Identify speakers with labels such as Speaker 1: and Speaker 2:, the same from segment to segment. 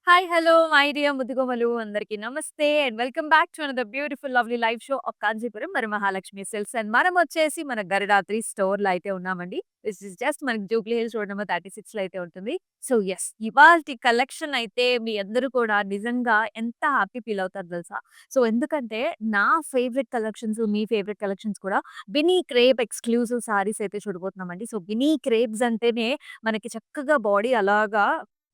Speaker 1: Hi! Hello! My dear ముద్దుగుమ్మలు అందరికీ నమస్తే and welcome back to another beautiful lovely live show off Kanchipuram మరి Mahalakshmi silks and మనమొచ్చేసి మన గరిరాత్రి స్టోర్‌లో అయితే ఉన్నామండి. దిస్ ఈస్ జస్ట్ మనకి జూబ్లీ హిల్స్ రోడ్ నంబర్ 36లో అయితే ఉంటుంది. సో, యెస్ ఇవాల్టి కలెక్షన్ అయితే మీ అందరూ కూడా నిజంగా ఎంత హ్యాపీ ఫీల్ అవుతారో తెలుసా? సో, ఎందుకంటే నా ఫేవరెట్ కలెక్షన్స్, మీ ఫేవరెట్ కలెక్షన్స్ కూడా బినీ క్రేప్ ఎక్స్‌క్లూజివ్ సారీస్ అయితే చూడబోతున్నామండి. సో, బినీ క్రేప్స్ అంటేనే మనకి చక్కగా బాడీ అలాగా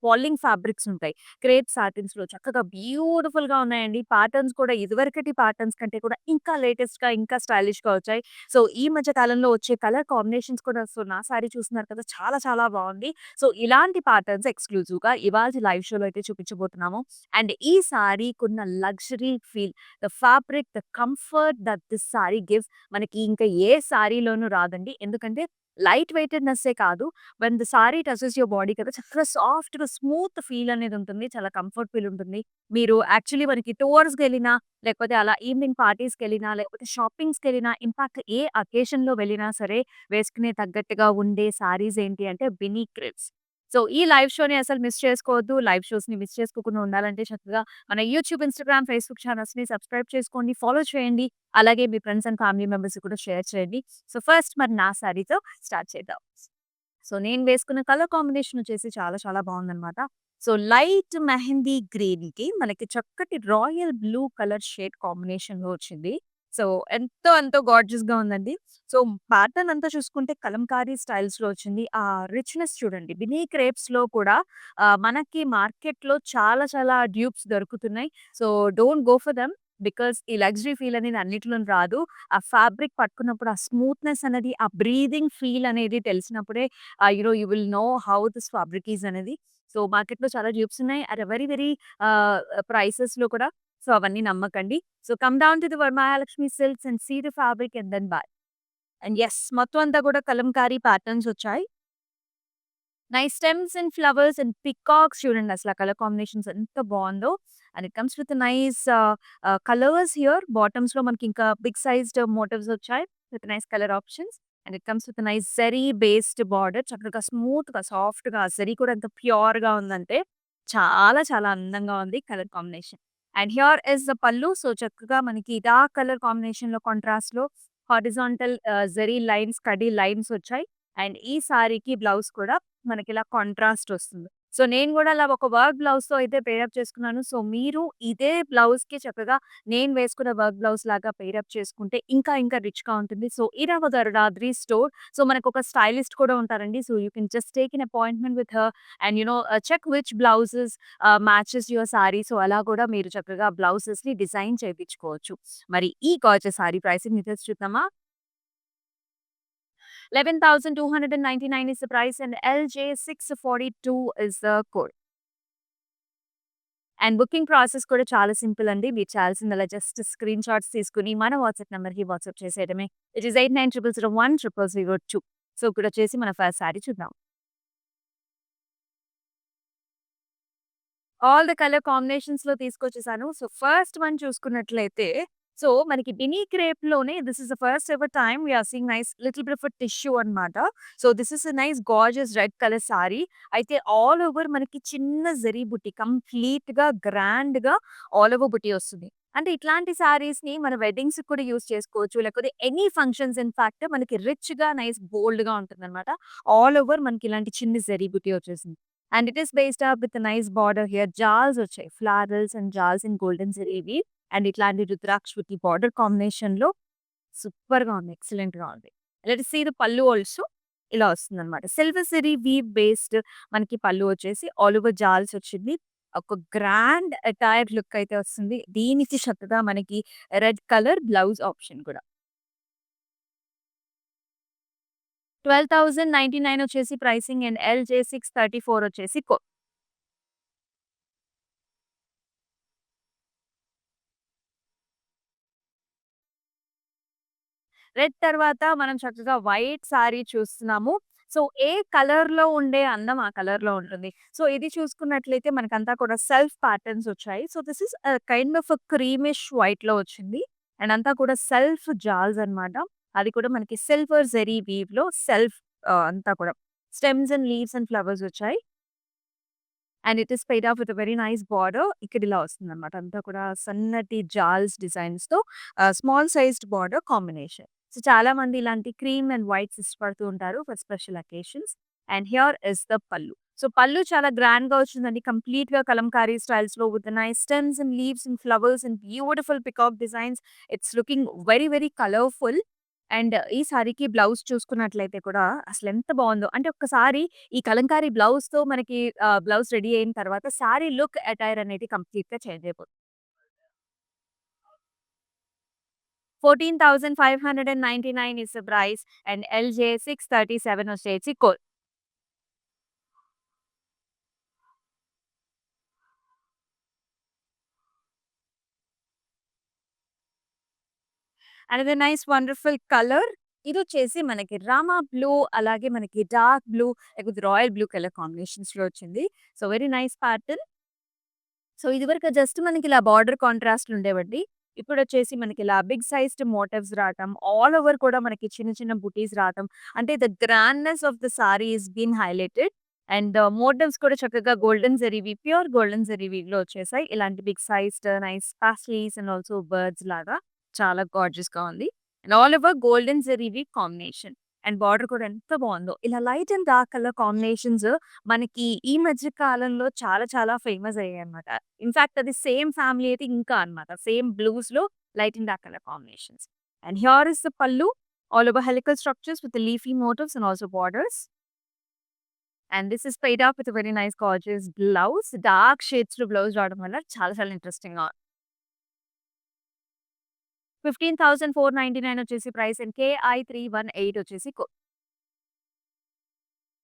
Speaker 1: ఫాలింగ్ ఫ్యాబ్రిక్స్ ఉంటాయి. క్రేప్ సాటిన్స్‌లో చక్కగా బ్యూటిఫుల్‌గా ఉన్నాయండి. ప్యాటర్న్స్ కూడా ఇదివరకటి ప్యాటర్న్స్ కంటే కూడా ఇంకా లేటెస్ట్‌గా, ఇంకా స్టైలిష్‌గా వచ్చాయి. సో, ఈ మధ్య కాలంలో వచ్చే కలర్ కాంబినేషన్స్ కూడా సో, నా సారీ చూస్తున్నారు కదా! చాలా చాలా బావుంది. సో, ఇలాంటి ప్యాటర్న్స్ ఎక్స్‌క్లూజివ్‌గా ఇవాల్టి లైవ్ షోలో అయితే చూపించబోతున్నాము. అండ్ ఈ సారీకున్న luxury feel, the fabric, the comfort that this sari gives మనకి ఇంకా ఏ సారీలోనూ రాదండి. ఎందుకంటే లైట్ వెయిటెడ్‌నెస్సే కాదు when the sari touches your body కదా! చక్కగా సాఫ్ట్‌గా స్మూత్ ఫీల్ అనేది ఉంటుంది. చాలా కంఫర్ట్ ఫీల్ ఉంటుంది. మీరు యాక్చువల్లీ మనకి టూర్స్‌కెళ్ళినా, లేకపోతే అలా ఈవినింగ్ పార్టీస్‌కెళ్ళినా, లేకపోతే షాపింగ్స్‌కెళ్ళినా, ఇన్‌ఫాక్ట్ ఏ అకేషన్‌లో వెళ్ళినా సరే వేసుకునే తగ్గట్టుగా ఉండే సారీస్ ఏంటి అంటే బినీ క్రేప్స్. సో, ఈ లైవ్ షోని అసలు మిస్ చేసుకోవద్దు. లైవ్ షోస్‌ని మిస్ చేసుకోకుండా ఉండాలంటే చక్కగా మన యూట్యూబ్, ఇన్‌స్టాగ్రామ్, ఫేస్‌బుక్ ఛానెల్స్‌ని సబ్స్క్రైబ్ చేసుకోండి. ఫాలో చేయండి. అలాగే మీ ఫ్రెండ్స్ అండ్ ఫ్యామిలీ మెంబర్స్‌కి కూడా షేర్ చేయండి. సో, ఫస్ట్ మరి నా సారీతో స్టార్ట్ చేద్దాం. సో, నేను వేసుకున్న కలర్ కాంబినేషన్ వచ్చేసి చాలా చాలా బావుందనమాట. సో, లైట్ మెహందీ గ్రీన్‌కి మనకి చక్కటి రాయల్ బ్లూ కలర్ షేడ్ కాంబినేషన్‌లో వచ్చింది. సో, ఎంతో ఎంతో గార్జియస్‌గా ఉందండి. సో, ప్యాటర్న్ అంతా చూసుకుంటే కలంకారీ స్టైల్స్‌లో వచ్చింది. ఆ రిచ్‌నెస్ చూడండి. బినీ క్రేప్స్‌లో కూడా మనకి మార్కెట్‌లో చాలా చాలా డ్యూప్స్ దొరుకుతున్నాయి. So, don't go for them. Because ఈ లగ్జరీ ఫీల్ అనేది అన్నిట్లోను రాదు. ఆ ఫ్యాబ్రిక్ పట్టుకున్నప్పుడు ఆ స్మూత్‌నెస్ అనేది, ఆ బ్రీతింగ్ ఫీల్ అనేది తెలిసినప్పుడే you will know how this fabric is అనేది. సో, మార్కెట్‌లో చాలా డ్యూప్స్ ఉన్నాయి. అట్ ఎ వెరీ వెరీ ప్రైసెస్‌లో కూడా. సో, అవన్నీ నమ్మకండి. So, come down to the Varamahalakshmi silks and see the fabric and then buy. And yes మొత్తం అంతా కూడా కలంకారీ ప్యాటర్న్స్ వచ్చాయి. Nice stems and flowers and peacocks చూడండి అసల కలర్ కాంబినేషన్స్ ఎంత బావుందో. And it comes with nice colours here. బాటమ్స్‌లో మనకి ఇంకా బిగ్ సైజ్డ్ మోటివ్స్ వచ్చాయి. With nice colour options. And it comes with nice zari based border. చక్కగా స్మూత్‌గా, సాఫ్ట్‌గా జరీ కూడా ఎంత ప్యూర్‌గా ఉందంటే చాలా చాలా అందంగా ఉంది colour combination. And here is the pallu. So, చక్కగా మనకి డార్క్ కలర్ కాంబినేషన్‌లో కాంట్రాస్ట్‌లో horizontal zari lines, khadi lines వచ్చాయి. అండ్ ఈ సారీకి బ్లౌజ్ కూడా మనకిలా కాంట్రాస్ట్ వస్తుంది. సో, నేను గూడా అలా ఒక వర్క్ బ్లౌజ్‌తో అయితే పేరప్ చేసుకున్నాను. సో, మీరు ఇదే బ్లౌజ్‌కి చక్కగా నేను వేసుకున్న వర్క్ బ్లౌజ్ లాగా పేరప్ చేసుకుంటే ఇంకా ఇంకా రిచ్‌గా ఉంటుంది. So, Irava Garudadri store. So, మనకొక స్టైలిస్ట్ కూడా ఉంటారండి. So, you can just take an appointment with her and check which blouses matches your sari. So, అలా కూడా మీరు చక్కగా బ్లౌజెస్‌ని డిజైన్ చేపించుకోవచ్చు. మరి ఈ గార్జియస్ సారీ ప్రైసింగ్ డీటెయిల్స్ చూద్దామా? 11,299 is the price and LJ642 is the code. And booking process కూడా చాలా simple అండి. మీరు చేయాల్సిందల్లా జస్ట్ స్క్రీన్ షాట్స్ తీసుకొని మన వాట్సాప్ నంబర్‌కి వాట్సాప్ చేసేయడమే. It is 8900010002. సో, ఇప్పుడొచ్చేసి మన ఫస్ట్ సారీ చూద్దాం. ఆల్ ద కలర్ కాంబినేషన్స్‌లో తీసుకొచ్చేసాను. సో, ఫస్ట్ వన్ చూసుకున్నట్లయితే సో, మనకి బినీ క్రేప్‌లోనే this is the first ever time we are seeing nice little bit of a tissue అన్నమాట. So, this is a nice gorgeous red colour sari. అయితే all over మనకి చిన్న జరీ బుట్టి కంప్లీట్‌గా గ్రాండ్‌గా ఆల్ ఓవర్ బుట్టి వస్తుంది. అంటే ఇట్లాంటి సారీస్‌ని మన వెడ్డింగ్స్‌కి కూడా యూజ్ చేసుకోవచ్చు. లేకపోతే ఎనీ ఫంక్షన్స్ ఇన్‌ఫాక్ట్ మనకి రిచ్‌గా, నైస్ బోల్డ్‌గా ఉంటుందన్నమాట. ఆల్ ఓవర్ మనకి ఇలాంటి చిన్ని జరీ బుట్టి వచ్చేసింది. And it is based up with nice border here. జాల్స్ వచ్చాయి. ఫ్లారల్స్ అండ్ జాల్స్ ఇన్ గోల్డెన్ జరీవి. అండ్ ఇట్లాంటి రుద్రాక్ష బార్డర్ కాంబినేషన్‌లో సూపర్‌గా ఉంది. ఎక్సలెంట్‌గా ఉంది. Let us see the pallu also. ఇలా వస్తుందన్నమాట. సిల్వర్ జరీ వీవ్ బేస్డ్ మనకి పల్లు వచ్చేసి ఆల్ ఓవర్ జాల్స్ వచ్చింది. ఒక గ్రాండ్ అటైర్ లుక్ అయితే వస్తుంది. దీనికి చక్కగా మనకి రెడ్ కలర్ బ్లౌజ్ ఆప్షన్ కూడా. 12,099 వచ్చేసి ప్రైసింగ్ అండ్ LJ634 వచ్చేసి రెడ్ తర్వాత మనం చక్కగా వైట్ సారీ చూస్తున్నాము. సో, ఏ కలర్‌లో ఉండే అందం ఆ కలర్‌లో ఉంటుంది. సో, ఇది చూసుకున్నట్లయితే మనకంతా కూడా సెల్ఫ్ ప్యాటర్న్స్ వచ్చాయి. So, this is kind of creamish వైట్‌లో వచ్చింది. అండ్ అంతా కూడా సెల్ఫ్ జాల్స్ అన్నమాట. అది కూడా మనకి సిల్వర్ జెరీ వీవ్‌లో సెల్ఫ్ అంతా కూడా stems and leaves and flowers వచ్చాయి. And it is paid off with very nice border. ఇక్కడ ఇలా వస్తుందన్నమాట. అంతా కూడా సన్నటి జాల్స్ డిజైన్స్‌తో small sized border combination. So, చాలా మంది ఇలాంటి క్రీమ్ అండ్ వైట్స్ ఇష్టపడుతూ ఉంటారు for special occasions. And here is the pallu. So, pallu చాలా గ్రాండ్‌గా వచ్చిందండి. కంప్లీట్‌గా కలంకారీ స్టైల్స్‌లో with nice stems and leaves and flowers and beautiful peacock designs. It's looking very, very colourful. And ఈ సారీకి బ్లౌజ్ చూసుకున్నట్లయితే కూడా అసలెంత బావుందో. అంటే ఒక్కసారి ఈ కలంకారీ బ్లౌజ్‌తో మనకి బ్లౌజ్ రెడీ అయిన తర్వాత సారీ లుక్, అటైర్ అనేది కంప్లీట్‌గా చేంజ్ అయిపోతుంది. 14,599 is the price and LJ 637 వచ్చేసి code. Another nice wonderful colour. ఇదొచ్చేసి మనకి రామా బ్లూ, అలాగే మనకి డార్క్ బ్లూ లేకపోతే రాయల్ బ్లూ కలర్ కాంబినేషన్స్‌లో వచ్చింది. So, very nice pattern. So, ఇదివరకు జస్ట్ మనకిలా బార్డర్ కాంట్రాస్ట్‌లు ఉండేవండి. ఇప్పుడొచ్చేసి మనకిలా బిగ్ సైజ్డ్ మోటివ్స్ రావటం, ఆల్ ఓవర్ కూడా మనకి చిన్న చిన్న బుటీస్ రావటం. అంటే the grandness of the sari is been highlighted. And motifs కూడా చక్కగా గోల్డెన్ జరీవి, ప్యూర్ గోల్డెన్ జరీవిలో వచ్చేసాయి. ఇలాంటి big sized nice paisleys and also birds లాగా చాలా గార్జియస్‌గా ఉంది. అండ్ ఆల్ ఓవర్ గోల్డెన్ జరీవి కాంబినేషన్. అండ్ బార్డర్ కూడా ఎంత బావుందో. ఇలా light and dark colour combinations మనకి ఈ మధ్య కాలంలో చాలా చాలా ఫేమస్ అయ్యాయన్నమాట. ఇన్‌ఫాక్ట్ అది సేమ్ ఫ్యామిలీ అయితే ఇంకా అన్నమాట. సేమ్ బ్లూస్‌లో light and dark colour combinations. And here is the pallu. All over helical structures with leafy motifs and also borders. And this is paid up with very nice gorgeous blouse. Dark షేడ్స్‌లో blouse రావడం వల్ల చాలా చాలా ఇంట్రెస్టింగ్‌గా 15,499 వచ్చేసి price and KI 318 వచ్చేసి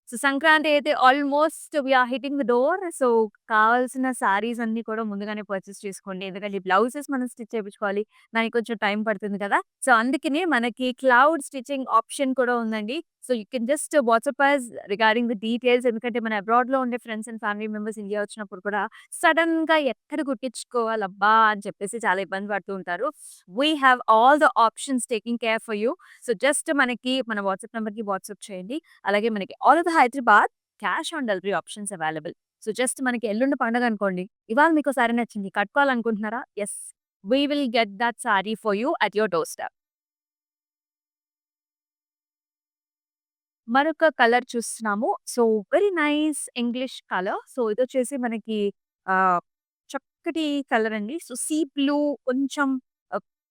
Speaker 1: so, Sankranti అయితే almost we are hitting the door. So, కావాల్సిన శారీస్ అన్నీ కూడా ముందుగానే పర్చేస్ చేసుకోండి. ఎందుకంటే బ్లౌజెస్ మనం స్టిచ్ చేపించుకోవాలి. దానికి కొంచెం టైం పడుతుంది కదా! సో, అందుకనే మనకి క్లౌడ్ స్టిచింగ్ ఆప్షన్ కూడా ఉందండి. So, you can just WhatsApp us regarding the details. ఎందుకంటే మన అబ్రాడ్‌లో ఉండే friends and family members India వచ్చినప్పుడు కూడా సడెన్‌గా ఎక్కడ కుట్టించుకోవాలబ్బా! అని చెప్పేసి చాలా ఇబ్బంది పడుతూ ఉంటారు. We have all the options taking care for you. So, just మనకి మన వాట్సాప్ నంబర్‌కి వాట్సాప్ చేయండి. అలాగే మనకి all over Hyderabad cash on delivery options available. So, just మనకి ఎల్లుండి పండగనుకోండి. ఇవాళ మీకో సారీ నచ్చింది. కట్టుకోవాలనుకుంటున్నారా? Yes. We will get that sari for you at your doorstep. మరొక కలర్ చూస్తున్నాము. So, very nice English colour. So, ఇదొచ్చేసి మనకి ఆహ్, చక్కటి కలర్ అండి. సో, సీ బ్లూ కొంచెం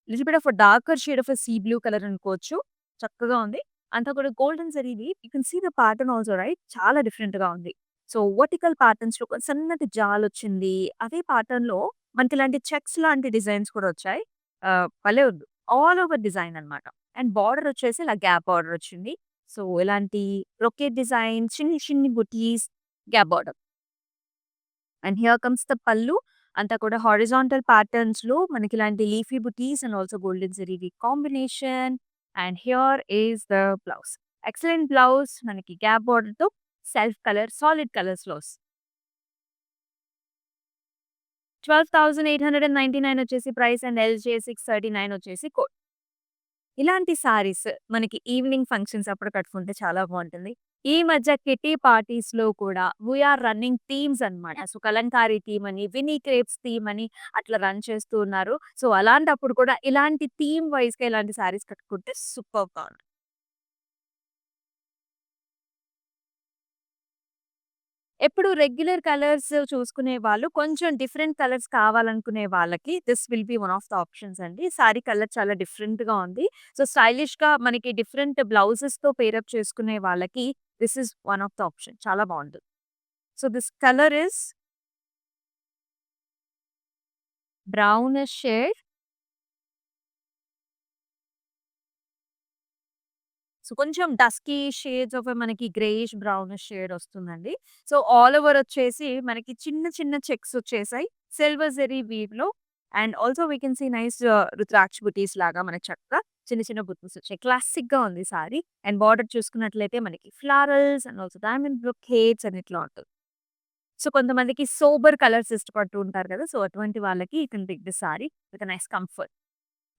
Speaker 1: little bit of darker shade of sea blue colour అనుకోవచ్చు. చక్కగా ఉంది. అంతా కూడా గోల్డెన్ జరీది. You can see the pattern also right. చాలా డిఫరెంట్‌గా ఉంది. సో, వర్టికల్ ప్యాటర్న్స్‌లో కొంచెం సన్నటి జాలొచ్చింది. అదే ప్యాటర్న్‌లో మనకి ఇలాంటి చెక్స్ లాంటి డిజైన్స్ కూడా వచ్చాయి. భలే ఉంది. ఆల్ ఓవర్ డిజైన్ అన్నమాట. అండ్ బార్డర్ వచ్చేసి ఇలా గ్యాప్ బార్డర్ వచ్చింది. సో, ఇలాంటి బ్రొకేట్ డిజైన్, చిన్ని చిన్ని బుటీస్, gap border. And here comes the పల్లు. అంతా కూడా horizontal ప్యాటర్న్స్‌లో మనకిలాంటి leafy buttis and also golden zari combination. And here is the blouse. Excellent blouse మనకి గ్యాప్ బార్డర్‌తో సెల్ఫ్ కలర్, సాలిడ్ కలర్స్‌లో 12,899 వచ్చేసి ప్రైస్ అండ్ ఎల్‌జే 639 వచ్చేసి కోడ్. ఇలాంటి సారీస్ మనకి ఈవినింగ్ ఫంక్షన్స్ అప్పుడు కట్టుకుంటే చాలా బావుంటుంది. ఈ మధ్య కిట్టి పార్టీస్‌లో కూడా వి ఆర్ రన్నింగ్ థీమ్స్ అన్నమాట. సో, కలంకారీ థీమ్ అని, వినీ క్రేప్స్ థీమ్ అని అట్లా రన్ చేస్తూ ఉన్నారు. సో, అలాంటప్పుడు కూడా ఇలాంటి థీమ్ వైస్‌గా ఇలాంటి సారీస్ కట్టుకుంటే సూపర్బ్‌గా ఉంటుంది. ఎప్పుడు రెగ్యులర్ కలర్స్ చూసుకునే వాళ్ళు కొంచెం డిఫరెంట్ కలర్స్ కావాలనుకునే వాళ్ళకి this will be one of the options అండి. సారీ కలర్ చాలా డిఫరెంట్‌గా ఉంది. సో, స్టైలిష్‌గా మనకి డిఫరెంట్ బ్లౌజెస్‌తో పేరప్ చేసుకునే వాళ్ళకి this is one of the option. చాలా బావుంటుంది. So, this colour is brownish shade. So, కొంచెం డస్కీ షేడ్స్ ఆఫ్ మనకి గ్రేయిష్ బ్రౌనిష్ షేడ్ వస్తుందండి. సో, ఆల్ ఓవర్ వచ్చేసి మనకి చిన్న చిన్న చెక్స్ వచ్చేసాయి. సిల్వర్ జరీ వీవ్‌లో and also we can see nice rudraksha బుటీస్ లాగా మనకు చక్కగా చిన్న చిన్న బుటీస్ వచ్చాయి. క్లాసిక్‌గా ఉంది సారీ. అండ్ బార్డర్ చూసుకున్నట్లయితే మనకి florals and also diamond brocades అని ఇట్లా ఉంటుంది. సో, కొంతమందికి సోబర్ కలర్స్ ఇష్టపడుతూ ఉంటారు కదా! సో, అటువంటి వాళ్ళకి you can pick this sari with a nice comfort.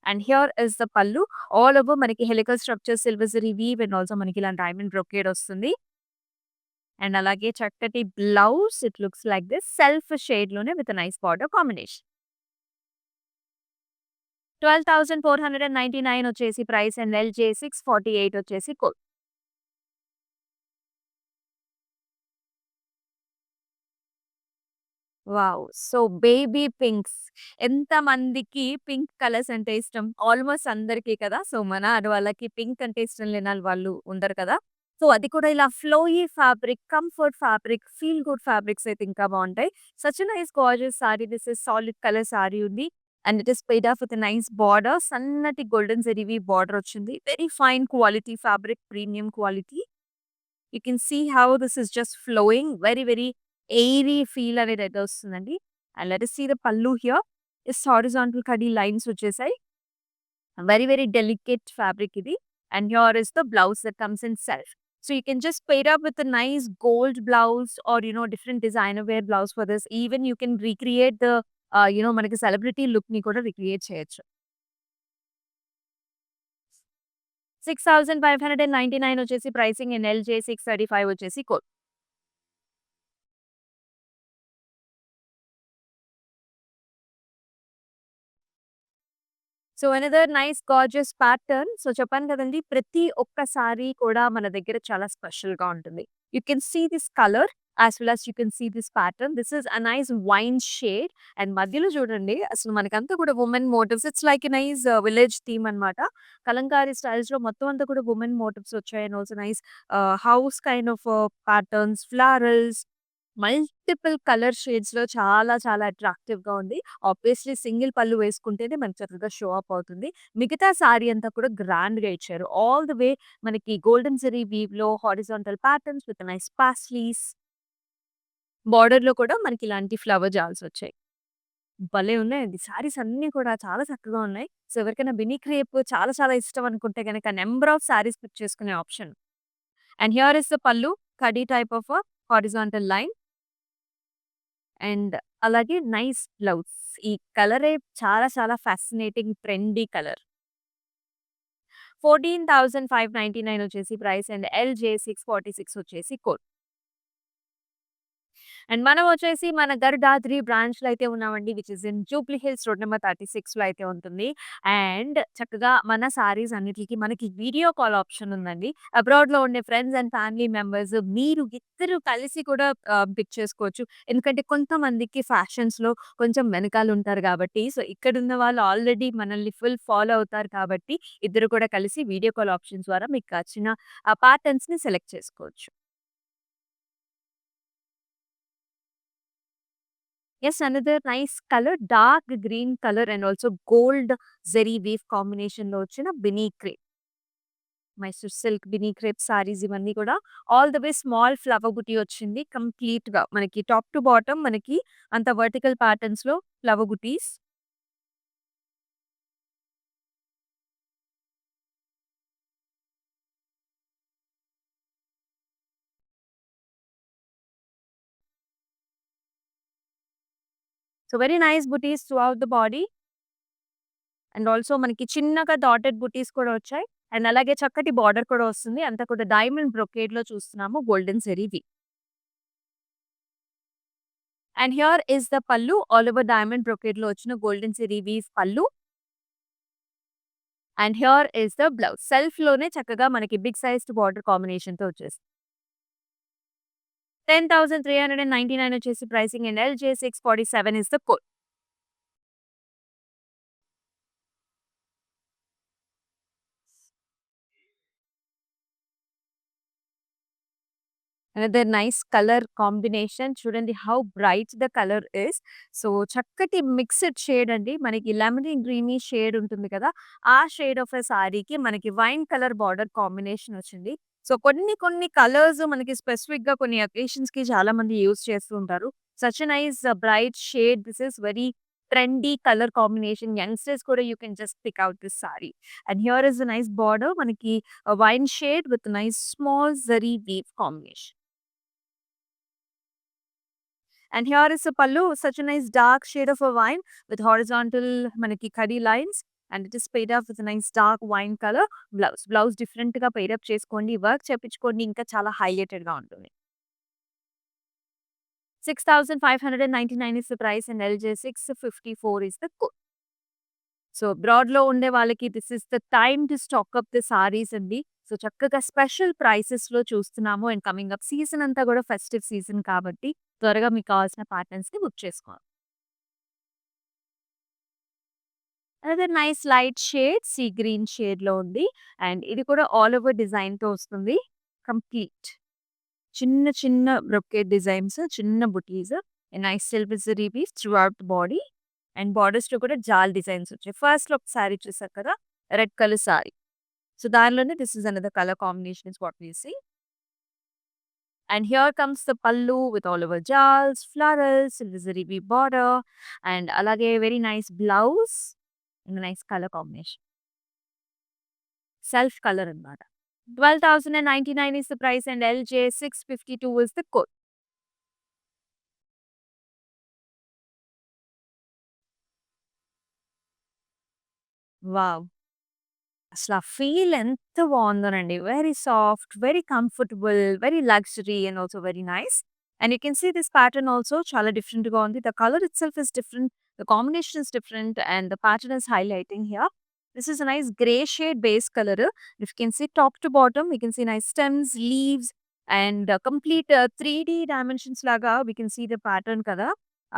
Speaker 1: And here is the pallu. All over మనకి helical structure, silver zari weave and also మనకి ఇలా డైమండ్ బ్రొకేడ్ వస్తుంది. అండ్ అలాగే చక్కటి blouse it looks like this self షేడ్‌లోనే విత్ నైస్ బార్డర్ కాంబినేషన్. 12,499 వచ్చేసి price and LJ 648 వచ్చేసి code. Wow! So, baby pinks ఎంతమందికి పింక్ కలర్స్ అంటే ఇష్టం? ఆల్‌మోస్ట్ అందరికీ కదా! సో, మన ఆడవాళ్ళకి పింక్ అంటే ఇష్టం లేని వాళ్ళు ఉండరు కదా! సో, అది కూడా ఇలా flowy fabric, comfort fabric, feel good fabrics అయితే ఇంకా బావుంటాయి. Such a nice gorgeous sari. This is solid colour sari ఉంది. And it is paid off with nice border. సన్నటి గోల్డెన్ జరీవి బార్డర్ వచ్చింది. Very fine quality fabric, premium quality. You can see how this is just flowing very very airy feel అనేదైతే వస్తుందండి. And let us see the pallu here. It's horizontal కడీ lines వచ్చేసాయి. Very very delicate fabric ఇది. And here is the blouse that comes in self. So you can just pair up with a nice gold blouse or different designer wear blouse for this. Even you can recreate the మనకి celebrity look ని కూడా recreate చేయొచ్చు. 6,599 వచ్చేసి pricing in LJ 635 వచ్చేసి code. So another nice gorgeous pattern. So చెప్పాను కదండీ! ప్రతి ఒక్క సారీ కూడా మన దగ్గర చాలా స్పెషల్‌గా ఉంటుంది. You can see this colour as well as you can see this pattern. This is a nice wine shade and మధ్యలో చూడండి అసలు మనకంతా కూడా women motifs. It's like a nice village theme అన్నమాట. కలంకారీ స్టైల్స్‌లో మొత్తం అంతా కూడా వుమెన్ మోటివ్స్ వచ్చాయి. And also nice house kind of patterns, florals, multiple colour షేడ్స్‌లో చాలా చాలా అట్రాక్టివ్‌గా ఉంది. ఆబ్వియస్‌లీ సింగిల్ పళ్ళు వేసుకుంటేనే మనకి చక్కగా షో అప్ అవుతుంది. మిగతా సారీ అంతా కూడా గ్రాండ్‌గా ఇచ్చారు. ఆల్ ది వే మనకి గోల్డెన్ జరీ వీవ్‌లో horizontal patterns with nice paisleys. బోర్డర్‌లో కూడా మనకి ఇలాంటి ఫ్లవర్ జాల్స్ వచ్చాయి. భలే ఉన్నాయండి. సారీస్ అన్నీ కూడా చాలా చక్కగా ఉన్నాయి. సో, ఎవరికైనా బినీ క్రేప్ చాలా చాలా ఇష్టం అనుకుంటే గనక నంబర్ ఆఫ్ సారీస్ పిక్ చేసుకునే ఆప్షన్. And here is the pallu. కడీ type of horizontal line. And అలాగే నైస్ బ్లౌజ్. ఈ కలరే చాలా చాలా ఫ్యాసినేటింగ్ ట్రెండీ కలర్. 14,599 వచ్చేసి ప్రైస్ అండ్ ఎల్‌జే 646 వచ్చేసి కోడ్. అండ్ మనం వచ్చేసి మన గరుడాద్రి బ్రాంచ్‌లో అయితే ఉన్నామండి. Which is in Jubilee Hills road number 36లో అయితే ఉంటుంది. అండ్ చక్కగా మన సారీస్ అన్నిట్లికి మనకి వీడియో కాల్ ఆప్షన్ ఉందండి. అబ్రాడ్‌లో ఉండే ఫ్రెండ్స్ అండ్ ఫ్యామిలీ మెంబర్స్ మీరు ఇద్దరు కలిసి కూడా పిక్ చేసుకోవచ్చు. ఎందుకంటే కొంతమందికి ఫ్యాషన్స్‌లో కొంచెం వెనకాలుంటారు కాబట్టి, సో ఇక్కడున్న వాళ్ళు ఆల్రెడీ మనల్ని ఫుల్ ఫాలో అవుతారు కాబట్టి, ఇద్దరు కూడా కలిసి వీడియో కాల్ ఆప్షన్ ద్వారా మీకు నచ్చిన ప్యాటర్న్స్‌ని సెలెక్ట్ చేసుకోవచ్చు. Yes, another nice color, dark green color and also gold zari weave combination లో వచ్చిన Binny crepe. Mysore silk Binny crepe saris ఇవన్నీ కూడా all the way small flower బుటీ వచ్చింది. కంప్లీట్‌గా మనకి టాప్ టు బాటమ్ మనకి అంత వర్టికల్ ప్యాటర్న్స్‌లో ఫ్లవర్ బుటీస్. సో, వెరీ నైస్ బుటీస్ throughout the body. And also మనకి చిన్నగా డాటెడ్ బుటీస్ కూడా వచ్చాయి. అండ్ అలాగే చక్కటి బార్డర్ కూడా వస్తుంది. అంతా కూడా డైమండ్ బ్రొకేడ్‌లో చూస్తున్నాము గోల్డెన్ జరీవి. And here is the pallu. All over diamond బ్రొకేడ్‌లో వచ్చిన golden zari weave pallu. And here is the blouse. సెల్ఫ్‌లోనే చక్కగా మనకి బిగ్ సైజ్డ్ బార్డర్ కాంబినేషన్‌తో వచ్చేసింది. 10,399 వచ్చేసి pricing and LJ 647 is the code. Another nice colour combination. చూడండి how bright the colour is. So, చక్కటి మిక్స్డ్ షేడ్ అండి. మనకి లెమనీ గ్రీనీ షేడ్ ఉంటుంది కదా! ఆ షేడ్ ఆఫ్ ఎ సారీకి మనకి వైన్ కలర్ బార్డర్ కాంబినేషన్ వచ్చింది. సో, కొన్ని కొన్ని కలర్స్ మనకి స్పెసిఫిక్‌గా కొన్ని అకేషన్స్‌కి చాలా మంది యూజ్ చేస్తూ ఉంటారు. Such a nice bright shade. This is very trendy colour combination. Youngsters కూడా you can just pick out this sari. And here is a nice border. మనకి wine shade with nice small zari weave combination. And here is a pallu, such a nice dark shade of a wine with horizontal మనకి khadi lines and it is paid up with nice dark wine colour blouse. Blouse డిఫరెంట్‌గా pair up చేసుకోండి. Work చేపించుకోండి. ఇంకా చాలా హైలైటెడ్‌గా ఉంటుంది. 6,599 is the price and LJ 654 is the code. So బ్రాడ్‌లో ఉండే వాళ్ళకి this is the time to stock up the saris అండి. So చక్కగా special ప్రైసెస్‌లో చూస్తున్నాము. అండ్ కమింగ్ అప్ సీజన్ అంతా కూడా ఫెస్టివ్ సీజన్ కాబట్టి త్వరగా మీకు కావాల్సిన ప్యాటర్న్స్‌ని బుక్ చేసుకోవాలి. Another nice light shade sea green షేడ్‌లో ఉంది. అండ్ ఇది కూడా ఆల్ ఓవర్ డిజైన్‌తో వస్తుంది. కంప్లీట్. చిన్న చిన్న బ్రొకేట్ డిజైన్స్, చిన్న బుటీస్, nice silver zari weaves throughout the body. And బార్డర్స్‌లో కూడా జాల్ డిజైన్స్ వచ్చాయి. ఫస్ట్‌లో ఒక సారీ చూసారు కదా! Red colour sari. సో, దానిలోనే this is another colour combination is what we see. And here comes the pallu with all over జాల్స్, florals, silver zari weave border and అలాగే very nice blouse. Nice colour combination. Self colour అన్నమాట. 12,099 is the price and LJ 652 is the code. Wow! అసల ఆ feel ఎంత బావుందోనండి. Very soft, very comfortable, very luxury and also very nice. And you can see this pattern also చాలా డిఫరెంట్‌గా ఉంది. The colour itself is different. The combination is different and the pattern is highlighting here. This is a nice grey shade base color. If you can see top to bottom, we can see nice stems, leaves and complete 3D dimensions laga we can see the pattern kada.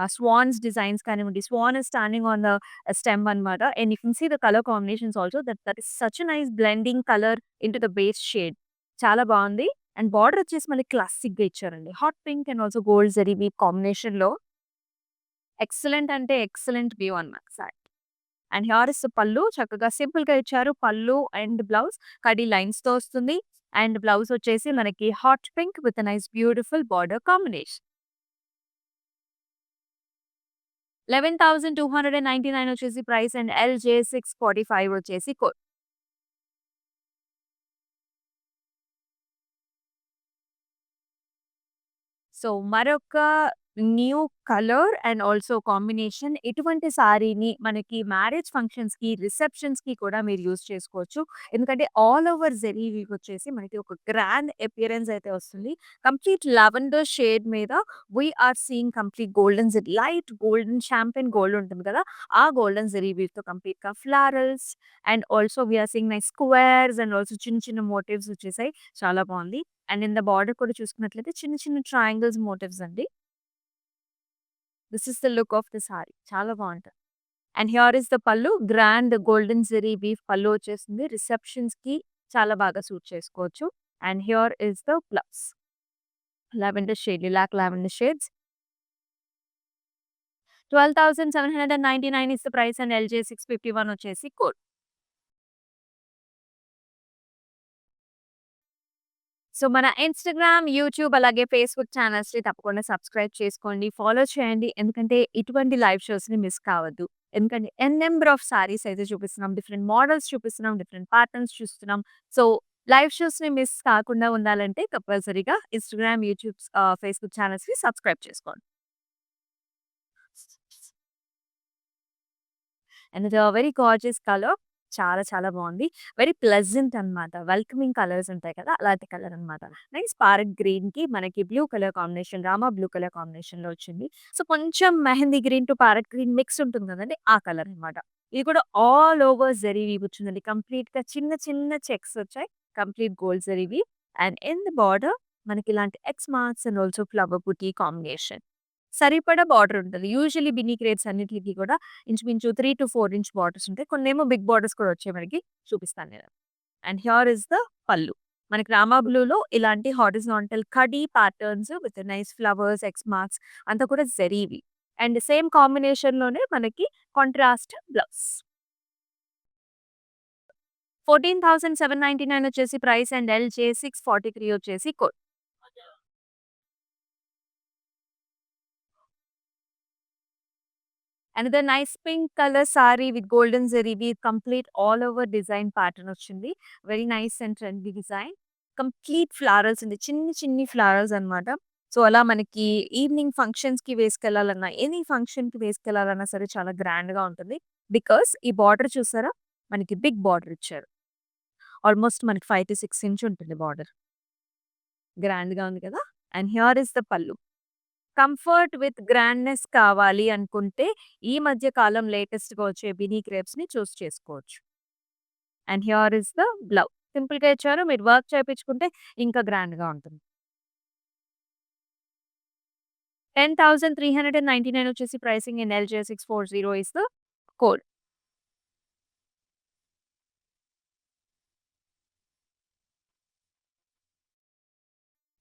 Speaker 1: Swans designs కానివ్వండి. Swan is standing on the stem అన్నమాట. And you can see the colour combinations also that is such a nice blending colour into the base shade. చాలా బావుంది. And border వచ్చేసి మళ్ళీ క్లాసిక్‌గా ఇచ్చారండి. Hot pink and also gold zari weave కాంబినేషన్‌లో excellent అంటే excellent view అన్నమాట sari. And here is the pallu. చక్కగా సింపుల్‌గా ఇచ్చారు. పల్లు అండ్ బ్లౌజ్ కడీ లైన్స్‌తో వస్తుంది. అండ్ బ్లౌజ్ వచ్చేసి మనకి hot pink with a nice beautiful border combination. 11,299 వచ్చేసి ప్రైస్ అండ్ ఎల్‌జే 645 వచ్చేసి కోడ్. సో, మరొక new colour and also combination ఇటువంటి సారీని మనకి మ్యారేజ్ ఫంక్షన్స్‌కి, రిసెప్షన్స్‌కి కూడా మీరు యూజ్ చేసుకోవచ్చు. ఎందుకంటే ఆల్ ఓవర్ జరీ వీవ్ వచ్చేసి మనకి ఒక గ్రాండ్ అపియరెన్స్ అయితే వస్తుంది. కంప్లీట్ లావెండర్ షేడ్ మీద we are seeing complete golden zari light golden champagne gold ఉంటుంది కదా! ఆ గోల్డెన్ జరీ వీవ్‌తో కంప్లీట్‌గా florals and also we are seeing nice squares and also చిన్న చిన్న మోటివ్స్ వచ్చేసాయి. చాలా బావుంది. అండ్ ఇన్ ద బార్డర్ కూడా చూసుకున్నట్లయితే చిన్న చిన్న ట్రయాంగిల్స్ మోటివ్స్ అండి. This is the look of the sorry. చాలా బావుంటది. అండ్ హియర్ ఇస్ ద పల్లు. గ్రాండ్ గోల్డెన్ జరీ వీవ్ పల్లు వచ్చేసింది. రిసెప్షన్స్‌కి చాలా బాగా సూట్ చేసుకోవచ్చు. And here is the blouse. Lavender shade, lilac lavender shades. 12,799 is the price and LJ 651 వచ్చేసి కోడ్. సో, మన ఇన్‌స్టాగ్రామ్, యూట్యూబ్ అలాగే ఫేస్‌బుక్ ఛానల్స్‌ని తప్పకుండా సబ్స్క్రైబ్ చేసుకోండి. ఫాలో చేయండి. ఎందుకంటే ఇటువంటి లైవ్ షోస్‌ని మిస్ కావద్దు. ఎందుకంటే నంబర్ ఆఫ్ సారీస్ అయితే చూపిస్తున్నాం. డిఫరెంట్ మోడల్స్ చూపిస్తున్నాం. డిఫరెంట్ ప్యాటర్న్స్ చూస్తున్నాం. సో, లైవ్ షోస్‌ని మిస్ కాకుండా ఉండాలంటే కంపల్సరీగా ఇన్‌స్టాగ్రామ్, యూట్యూబ్ ఫేస్‌బుక్ ఛానల్స్‌ని సబ్స్క్రైబ్ చేసుకోండి. అండ్ ఇది వెరీ గార్జియస్ కలర్. చాలా చాలా బావుంది. వెరీ ప్లెజెంట్ అన్నమాట. వెల్కమింగ్ కలర్స్ ఉంటాయి కదా! అలాంటి కలర్ అన్నమాట. నైస్ ప్యారెట్ గ్రీన్‌కి మనకి blue colour combination, Rama blue colour కాంబినేషన్‌లో వచ్చింది. సో, కొంచెం mehndi green to parrot green mix ఉంటుంది కదండీ! ఆ కలర్ అన్నమాట. ఇది కూడా ఆల్ ఓవర్ జరీ వీవ్ వచ్చిందండి. కంప్లీట్‌గా చిన్న చిన్న చెక్స్ వచ్చాయి. Complete gold zari weave and in the border మనకి ఇలాంటి X marks and also flower buti combination. సరిపడా బార్డర్ ఉంటది. యూజువల్లీ బిన్నీ క్రేట్స్ అన్నిట్లికి కూడా ఇంచుమించు 3-4 ఇంచ్ బార్డర్స్ ఉంటాయి. కొన్నేమో బిగ్ బార్డర్స్ కూడా వచ్చాయి మనకి. చూపిస్తాను నేను. అండ్ హియర్ ఇస్ ద పల్లు. మనకి రామా బ్లూలో ఇలాంటి horizontal khadi patterns with nice flowers, X marks అంతా కూడా జరీవి. అండ్ సేమ్ కాంబినేషన్‌లోనే మనకి కాంట్రాస్ట్ బ్లౌజ్. 14,799 వచ్చేసి ప్రైస్ అండ్ ఎల్‌జే 643 వచ్చేసి code. Another nice pink colour sari with golden zari weave complete all over design pattern వచ్చింది. Very nice and trendy design. Complete florals ఉంది. చిన్ని చిన్ని florals అన్నమాట. సో, అలా మనకి ఈవినింగ్ ఫంక్షన్స్‌కి వేసుకెళ్ళాలన్నా, ఎనీ ఫంక్షన్‌కి వేసుకెళ్ళాలన్నా సరే చాలా గ్రాండ్‌గా ఉంటుంది. బికాస్ ఈ బార్డర్ చూసారా? మనకి బిగ్ బార్డర్ ఇచ్చారు. ఆల్మోస్ట్ మనకి 5-6 ఇంచ్ ఉంటుంది బార్డర్. గ్రాండ్‌గా ఉంది కదా! అండ్ హియర్ ఇస్ ద పల్లు. కంఫర్ట్ విత్ గ్రాండ్‌నెస్ కావాలి అనుకుంటే, ఈ మధ్య కాలం లేటెస్ట్‌గా వచ్చే బినీ క్రేప్స్‌ని చూస్ చేసుకోవచ్చు. And here is the blouse. సింపుల్‌గా ఇచ్చారు. మీరు వర్క్ చేపించుకుంటే ఇంకా గ్రాండ్‌గా ఉంటుంది. 10,399 వచ్చేసి pricing in LJ640 is the code.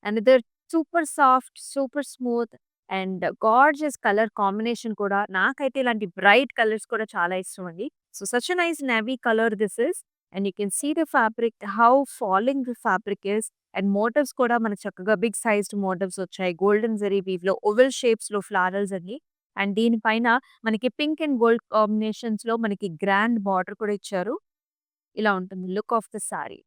Speaker 1: Another super soft, super smooth and gorgeous colour combination కూడా నాకైతే ఇలాంటి బ్రైట్ కలర్స్ కూడా చాలా ఇష్టమండి. So, such a nice navy colour this is and you can see the fabric how falling the fabric is and motifs కూడా మనకు చక్కగా big sized motifs వచ్చాయి. గోల్డెన్ జరీ వీవ్‌లో ఓవెల్ షేప్స్‌లో ఫ్లారల్స్ అన్ని. అండ్ దీనిపైన మనకి పింక్ అండ్ గోల్డ్ కాంబినేషన్స్‌లో మనకి గ్రాండ్ బార్డర్ కూడా ఇచ్చారు. ఇలా ఉంటుంది look of the sorry.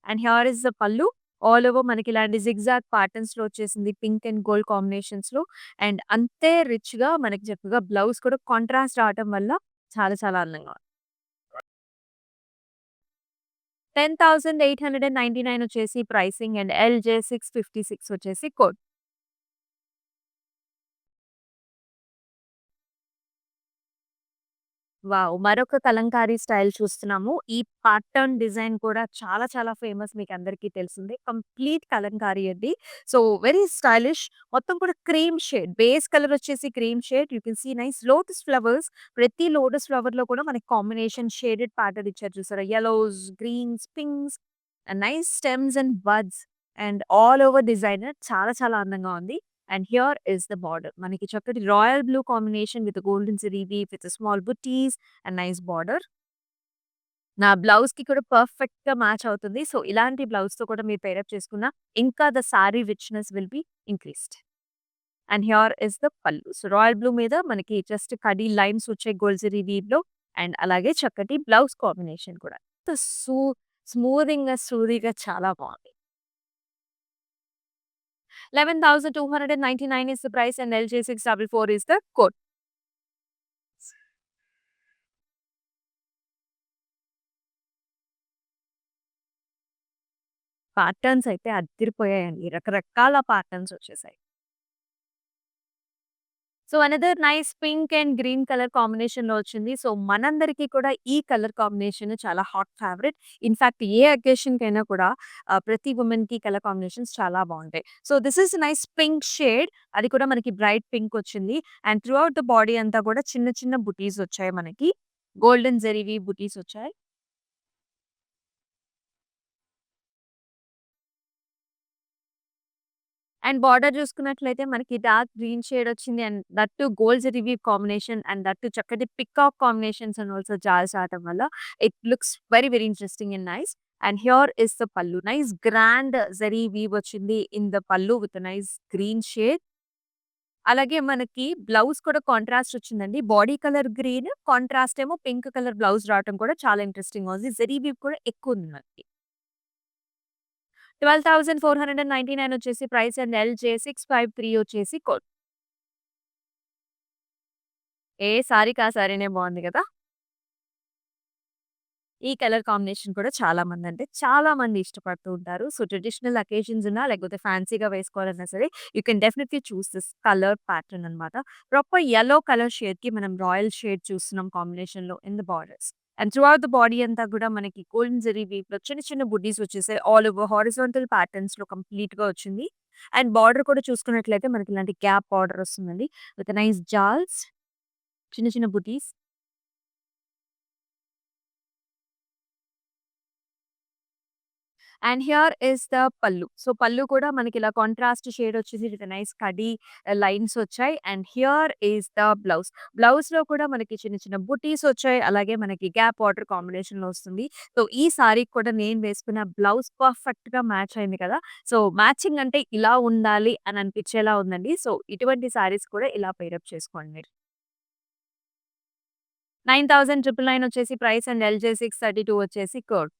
Speaker 1: And here is the pallu. All over మనకి ఇలాంటి జిగ్‌జాగ్ ప్యాటర్న్స్‌లో వచ్చేసింది. పింక్ అండ్ గోల్డ్ కాంబినేషన్స్‌లో అండ్ అంతే రిచ్‌గా మనకి చక్కగా బ్లౌజ్ కూడా కాంట్రాస్ట్ రావటం వల్ల చాలా చాలా అందంగా ఉంది. 10,899 వచ్చేసి ప్రైసింగ్ అండ్ LJ656 వచ్చేసి కోడ్. వావ్! మరొక కలంకారీ స్టైల్ చూస్తున్నాము. ఈ ప్యాటర్న్ డిజైన్ కూడా చాలా చాలా ఫేమస్ మీకందరికీ తెలిసిందే. కంప్లీట్ కలంకారీ అండి. సో, వెరీ స్టైలిష్ మొత్తం కూడా క్రీమ్ షేడ్. బేస్ కలర్ వచ్చేసి cream shade. You can see nice lotus flowers. ప్రతి లోటస్ ఫ్లవర్‌లో కూడా మనకి కాంబినేషన్ షేడెడ్ ప్యాటర్న్ ఇచ్చారు చూసారా? Yellows, greens, pinks nice stems and buds and all over designer చాలా చాలా అందంగా ఉంది. And here is the border. మనకి చక్కటి royal blue combination with golden zari weave with small buttis and nice border. నా బ్లౌజ్‌కి కూడా పర్ఫెక్ట్‌గా మ్యాచ్ అవుతుంది. సో, ఇలాంటి బ్లౌజ్‌తో కూడా మీరు పెయిరప్ చేసుకున్న ఇంకా the sorry richness will be increased. And here is the pallu. So, royal blue మీద మనకి జస్ట్ కడీ లైన్స్ వచ్చాయి గోల్డ్ జరీ వీవ్‌లో అండ్ అలాగే చక్కటి బ్లౌజ్ కాంబినేషన్ కూడా. ఎంత స్మూదింగ్‌గా, సూదిగా చాలా బావుంది. 11,299 is the price and LJ644 is the code. Patterns అయితే అద్దిరిపోయాయండి. రకరకాల ప్యాటర్న్స్ వచ్చేసాయి. So, another nice pink and green colour కాంబినేషన్‌లో వచ్చింది. సో, మనందరికీ కూడా ఈ కలర్ కాంబినేషన్ చాలా హాట్ ఫేవరెట్. ఇన్‌ఫాక్ట్ ఏ అకేషన్‌కైనా కూడా ప్రతి వుమెన్‌కి కలర్ కాంబినేషన్స్ చాలా బావుంటాయి. So, this is nice pink shade. అది కూడా మనకి బ్రైట్ పింక్ వచ్చింది. And through out the body అంతా కూడా చిన్న చిన్న బుటీస్ వచ్చాయి మనకి. గోల్డెన్ జరీవి బుటీస్ వచ్చాయి. అండ్ బార్డర్ చూసుకున్నట్లయితే మనకి డార్క్ గ్రీన్ షేడ్ వచ్చింది. And that too gold reweave combination and that too చక్కటి peacock combinations and also jaals రావటం వల్ల it looks very very interesting and nice. And here is the pallu. Nice grand zari weave వచ్చింది in the pallu with nice green shade. అలాగే మనకి blouse కూడా contrast వచ్చిందండి. Body colour green, contrast ఏమో pink colour blouse రావటం కూడా చాలా ఇంట్రెస్టింగ్‌గా ఉంది. జరీ వీవ్ కూడా ఎక్కువుంది మనకి. 12,499 వచ్చేసి ప్రైస్ అండ్ LJ653 వచ్చేసి కోడ్. ఏ సారీకి ఆ సారీనే బావుంది గదా! ఈ కలర్ కాంబినేషన్ కూడా చాలా మంది ఇష్టపడుతూ ఉంటారు. సో, ట్రెడిషనల్ అకేషన్స్ ఉన్నా లేకపోతే ఫ్యాన్సీ‌గా వేసుకోవాలన్నా సరే, you can definitely choose this colour pattern అన్నమాట. ప్రాపర్ యెల్లో కలర్ షేడ్‌కి మనం రాయల్ షేడ్ చూస్తున్నాం కాంబినేషన్‌లో in the borders. And through out the body అంతా కూడా మనకి గోల్డెన్ జరీ వీవ్‌లో చిన్న చిన్న బుడ్డీస్ వచ్చేసాయి. ఆల్ ఓవర్ హారిజాంటల్ ప్యాటర్న్స్‌లో కంప్లీట్‌గా వచ్చింది. అండ్ బార్డర్ కూడా చూసుకున్నట్లయితే మనకి ఇలాంటి గ్యాప్ బార్డర్ వస్తుందండి. విత్ నైస్ జాల్స్, చిన్న చిన్న బుటీస్. And here is the pallu. So, పల్లు కూడా మనకి ఇలా కాంట్రాస్ట్ షేడ్ వచ్చేసి విత్ నైస్ కడీ లైన్స్ వచ్చాయి. And here is the blouse. బ్లౌజ్‌లో కూడా మనకి చిన్న చిన్న బుటీస్ వచ్చాయి. అలాగే మనకి గ్యాప్ బార్డర్ కాంబినేషన్‌లో వస్తుంది. సో, ఈ సారీకి కూడా నేను వేసుకున్న బ్లౌజ్ పర్ఫెక్ట్‌గా మ్యాచ్ అయింది కదా! సో, మ్యాచింగ్ అంటే ఇలా ఉండాలి అని అనిపించేలా ఉందండి. సో, ఇటువంటి సారీస్ కూడా ఇలా పెయిరప్ చేసుకోండి మీరు. 9,999 వచ్చేసి ప్రైస్ అండ్ LJ632 వచ్చేసి కోడ్.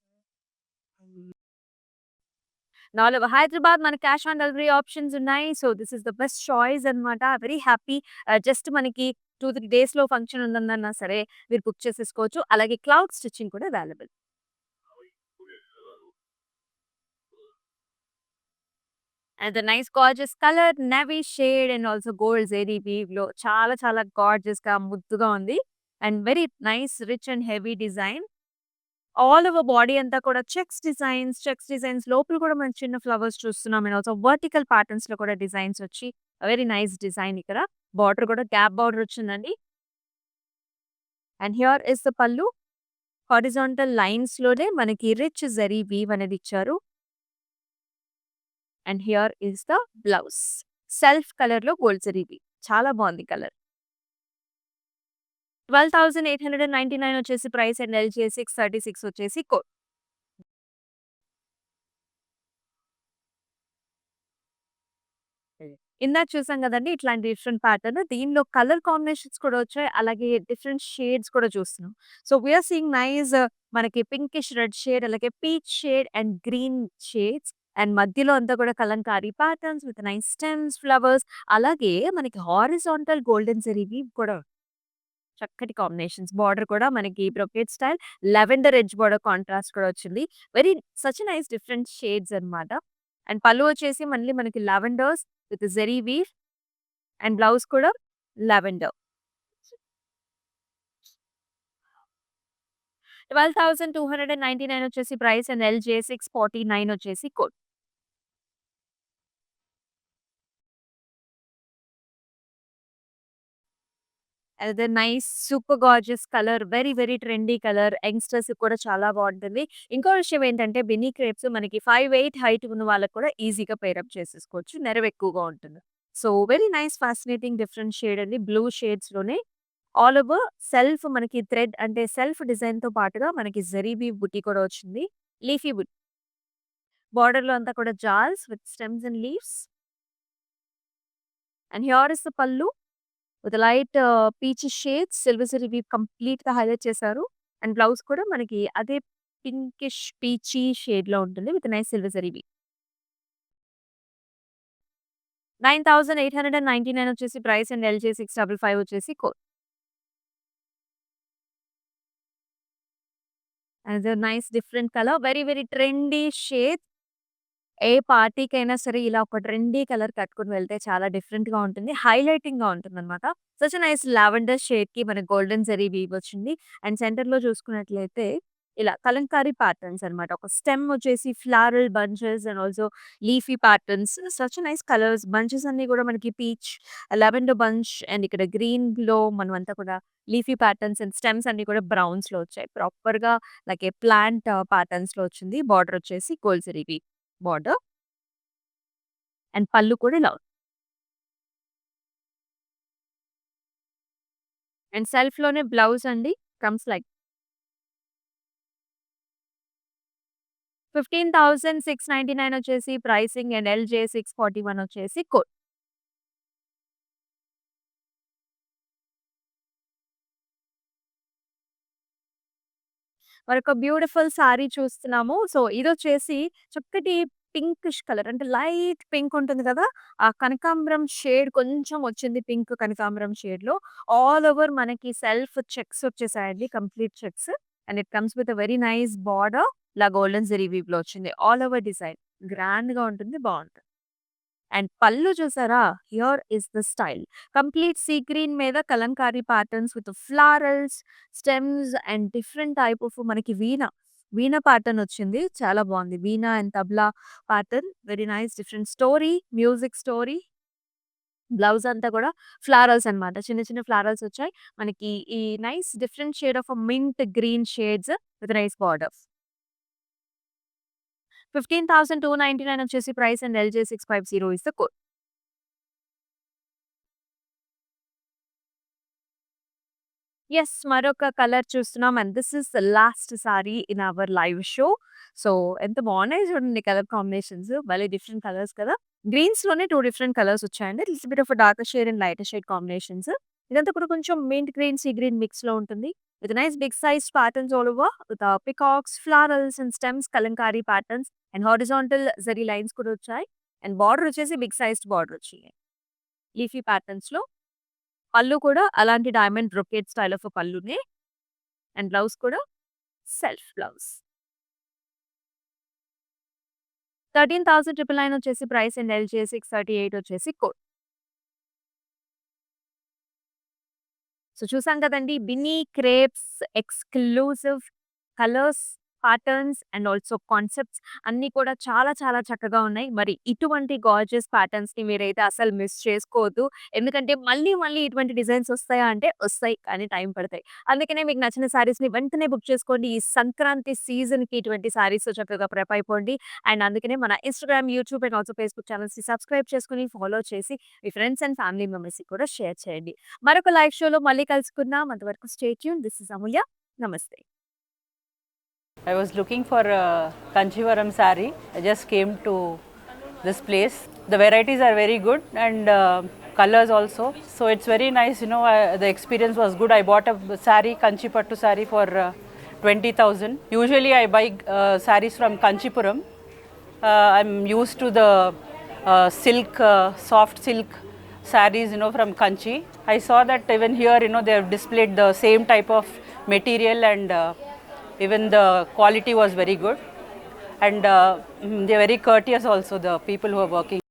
Speaker 1: హైదరాబాద్ మన క్యాష్ ఆన్ డెలివరీ ఆప్షన్స్ ఉన్నాయి. So, this is the best choice అన్నమాట. Very happy. జస్ట్ మనకి 2, 3 డేస్‌లో ఫంక్షన్ ఉందన్నా సరే మీరు బుక్ చేసేసుకోవచ్చు. అలాగే క్లౌడ్ స్టిచింగ్ కూడా available. And the nice gorgeous colour navy shade and also gold zari వీవ్‌లో చాలా చాలా గార్జియస్‌గా ముద్దుగా ఉంది. And very nice rich and heavy design. All over body అంతా కూడా చెక్స్ డిజైన్స్ లోపల కూడా మనం చిన్న ఫ్లవర్స్ చూస్తున్నాం. అండ్ ఆల్సో వర్టికల్ ప్యాటర్న్స్‌లో కూడా డిజైన్స్ వచ్చి వెరీ నైస్ డిజైన్ ఇక్కడ. బార్డర్ కూడా గ్యాప్ బార్డర్ వచ్చిందండి. అండ్ హియర్ ఇస్ ద పల్లు. హారిజాంటల్ లైన్స్‌లోనే మనకి రిచ్ జరీ వీవ్ అనేది ఇచ్చారు. And here is the blouse. Self కలర్‌లో గోల్డ్ జరీ వీవ్. చాలా బావుంది కలర్. 12,899 వచ్చేసి ప్రైస్ అండ్ ఎల్‌జీ 636 వచ్చేసి కోడ్. ఇందాక చూసాం గదండీ! ఇట్లాంటి డిఫరెంట్ ప్యాటర్న్. దీనిలో కలర్ కాంబినేషన్స్ కూడా వచ్చాయి. అలాగే డిఫరెంట్ షేడ్స్ కూడా చూస్తున్నాం. So, we are seeing nice మనకి పింకిష్ రెడ్ షేడ్, అలాగే peach shade and green shades. And మధ్యలో అంతా కూడా Kalamkari patterns with nice stems, flowers అలాగే మనకి హారిజాంటల్ గోల్డెన్ జరీవి కూడా చక్కటి కాంబినేషన్స్. బార్డర్ కూడా మనకి brocade style lavender edge border contrast కూడా వచ్చింది. Very such a nice different shades అన్నమాట. అండ్ పల్లు వచ్చేసి మళ్ళీ మనకి lavenders with zari weave and blouse కూడా లావెండర్. 12,299 వచ్చేసి ప్రైస్ అండ్ ఎల్‌జే 649 వచ్చేసి కోడ్. అదే nice super gorgeous colour. Very very trendy colour. యంగ్‌స్టర్స్‌కి కూడా చాలా బావుంటుంది. ఇంకో విషయం ఏంటంటే బెన్నీ క్రేప్స్ మనకి 5'8" హైట్ ఉన్న వాళ్ళకి కూడా ఈజీగా పెయిరప్ చేసేసుకోవచ్చు. నెరవు ఎక్కువగా ఉంటుంది. So, very nice fascinating different shade అండి. బ్లూ షేడ్స్‌లోనే ఆల్ ఓవర్ సెల్ఫ్ మనకి థ్రెడ్ అంటే సెల్ఫ్ డిజైన్‌తో పాటుగా మనకి జరీ వీవ్ బుట్టి కూడా వచ్చింది. లీఫీ బుట్టి. బోర్డర్‌లో అంతా కూడా jaals with stems and leaves. And here is the pallu. With light peachy shades silver zari weave కంప్లీట్‌గా హైలైట్ చేశారు. అండ్ బ్లౌజ్ కూడా మనకి అదే పింకిష్ పీచీ షేడ్‌లో ఉంటుంది. With nice silver zari weave. 9,899 వచ్చేసి ప్రైస్ అండ్ ఎల్‌జే 655 వచ్చేసి code. And nice different colour. Very very trendy shade. ఏ పార్టీకైనా సరే ఇలా ఒక ట్రెండీ కలర్ కట్టుకొని వెళ్తే చాలా డిఫరెంట్‌గా ఉంటుంది. హైలైటింగ్‌గా ఉంటుందనమాట. సచ్ ఎ నైస్ లావెండర్ షేడ్‌కి మనకి గోల్డెన్ జరీ వీవ్ వచ్చింది. అండ్ సెంటర్‌లో చూసుకున్నట్లయితే ఇలా కలంకారీ ప్యాటర్న్స్ అనమాట. ఒక స్టెమ్ వచ్చేసి floral bunches and also leafy patterns. Such a nice colours. Bunches అన్నీ కూడా మనకి పీచ్, లావెండర్ బంచ్ అండ్ ఇక్కడ గ్రీన్‌లో మనమంతా కూడా లీఫీ ప్యాటర్న్స్ అండ్ స్టెమ్స్ అన్నీ కూడా బ్రౌన్స్‌లో వచ్చాయి. ప్రాపర్‌గా లైక్ ఏ ప్లాంట్ ప్యాటర్న్స్‌లో వచ్చింది. బార్డర్ వచ్చేసి gold zari weave border. And పళ్ళు కూడా ఇలా ఉంది. అండ్ సెల్ఫ్‌లోనే బ్లౌజ్ అండి. కమ్స్ లైక్ 15,699 వచ్చేసి ప్రైసింగ్ అండ్ ఎల్‌జే 641 వచ్చేసి కోడ్. మరొక బ్యూటిఫుల్ సారీ చూస్తున్నాము. సో, ఇదొచ్చేసి చక్కటి పింకిష్ కలర్ అంటే లైట్ పింక్ ఉంటుంది కదా! ఆ కనకాంబరం షేడ్ కొంచెం వచ్చింది పింక్ కనకాంబరం షేడ్‌లో. ఆల్ ఓవర్ మనకి సెల్ఫ్ చెక్స్ వచ్చేసాయండి. Complete checks. And it comes with a very nice border. ఇలా గోల్డెన్ జరీ వీవ్‌లో వచ్చింది. All over design. గ్రాండ్‌గా ఉంటుంది. బావుంటుంది. అండ్ పళ్ళు చూసారా? Here is the style. Complete sea green మీద Kalamkari patterns with florals, stems and different type of మనకి వీణ ప్యాటర్న్ వచ్చింది. చాలా బావుంది. Veena and tabla pattern. Very nice different story, music story. Blouse అంతా కూడా ఫ్లారల్స్ అన్నమాట. చిన్న చిన్న ఫ్లారల్స్ వచ్చాయి. మనకి ఈ nice different shade of mint green shades with nice borders. 15,299 వచ్చేసి price and LJ 650 is the code. Yes. మరొక కలర్ చూస్తున్నాం. And this is the last sorry in our live show. So, ఎంత బాగున్నాయి చూడండి కలర్ కాంబినేషన్స్. భలే different colours కదా! గ్రీన్స్‌లోనే 2 different colours వచ్చాయండి. Little bit of darker shade and lighter shade combinations. ఇదంతా కూడా కొంచెం మింట్ గ్రీన్, సీ గ్రీన్ మిక్స్‌లో ఉంటుంది. With nice big size patterns all over with peacocks, florals and stems Kalamkari patterns and horizontal zari lines కూడా వచ్చాయి. And border వచ్చేసి big sized border వచ్చింది. Leafy ప్యాటర్న్స్‌లో. పళ్ళు కూడా అలాంటి డైమండ్ బ్రొకేట్ స్టైల్ ఆఫ్ పళ్ళునే. అండ్ బ్లౌజ్ కూడా సెల్ఫ్ బ్లౌజ్. 13,999 వచ్చేసి ప్రైస్ అండ్ ఎల్ చేసి 638 వచ్చేసి కోడ్. సో చూసాం కదండీ! Binny crepes exclusive colours, patterns and also concepts అన్నీ కూడా చాలా చాలా చక్కగా ఉన్నాయి. మరి ఇటువంటి గార్జియస్ ప్యాటర్న్స్‌ని మీరైతే అసలు మిస్ చేసుకోవద్దు. ఎందుకంటే మళ్ళీ మళ్ళీ ఇటువంటి డిజైన్స్ వస్తాయా అంటే వస్తాయి. కానీ టైం పడతాయి. అందుకనే మీకు నచ్చిన శారీస్‌ని వెంటనే బుక్ చేసుకోండి. ఈ సంక్రాంతి సీజన్‌కి ఇటువంటి శారీస్‌తో చక్కగా ప్రెప్ అయిపోండి. అండ్ అందుకనే మన Instagram, YouTube and also Facebook ఛానెల్స్‌ని సబ్స్క్రైబ్ చేసుకొని, ఫాలో చేసి మీ ఫ్రెండ్స్ అండ్ ఫ్యామిలీ మెంబర్స్‌కి కూడా షేర్ చేయండి. మరొక లైవ్ షోలో మళ్ళీ కలుసుకుందాం. అంతవరకు స్టే ట్యూన్. దిస్ ఇస్ అమూల్య. నమస్తే.
Speaker 2: I was looking for a Kanchivaram saree. I just came to this place. The varieties are very good and colors also. So it's very nice, you know, the experience was good. I bought a saree, Kanchi Pattu saree for 20,000. Usually I buy sarees from Kanchipuram. I'm used to the silk, soft silk sarees, you know, from Kanchi. I saw that even here, you know, they have displayed the same type of material and even the quality was very good. And they're very courteous also, the people who are working.